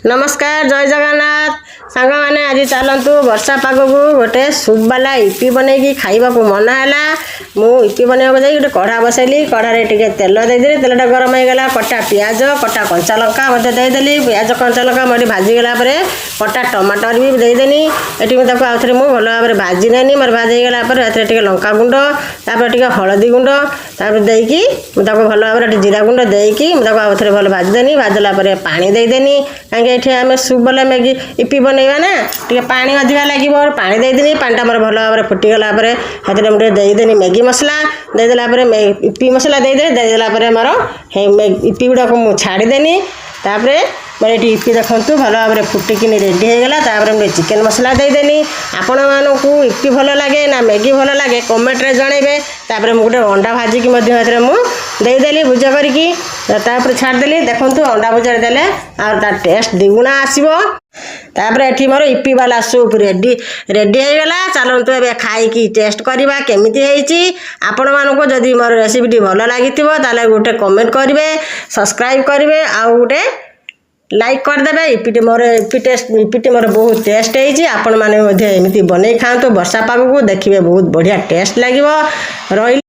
नमस्कार जय जगन्नाथ सांग मैंने आज चलतु वर्षा पाग को गोटे सूप वाला इपी बनई खाइबा मन है मु इपी बनवा जा गोटे कढ़ा बसैली कढ़ारे टे तेल देदेली तेलटा गरम हो गला कटा पियाज कटा कंचा लंका मत देदेली पियाज कंचा लंका मोटी भाजीगला कटा टमाटर भी देदेनी ये आउ थे मुझे भल भाव में भाजी नेनी मोर भाजीगला टे लंका गुंड तापर हलदी गुंड देकी मुझे भल भाव में जीरा गुंड देकी मुझे आउ थे भल भाजीदेनी भाजला पानी देदेनी कहीं आम सूप वाला मैगी इपी बनवा ना टे पानी अधिका लगे पानी देदेनी पानीटा मोर भल भाव में फुटीगला मुझे देदेनी मैगी मसला देदेला इपी मसला देदेला मोर इपी गुड़ाक मुझे छाड़देनी तापर मैं ये इपी देखूँ भल भाव में फुटिकी रेडी होगा तापर मुझे चिकेन मसला देदेनी आपण मानू इपी भल लगे ना मैगी भल लगे कमेंट में जनइबे तापर मुझे गोटे अंडा भाजिकी मुदेदेली भुजा करके छाड़देली देखूँ अंडा भुजा देले आ टेस्ट द्विगुणा आसो तापर ये मोर इपी वाला सूप रेडी होगा चलतु ए खाई टेस्ट करवा केमी आपण मानक जदि मोर रेसिपी भल लगी गोटे कमेंट करेंगे सब्सक्राइब करेंगे आउ गोटे लाइक करदे इपीटी मोर इपीटी मोर बहुत टेस्ट होती आपण मैंने एमती बनई खातु वर्षा पाग को देखिए बहुत बढ़िया टेस्ट लगे रही।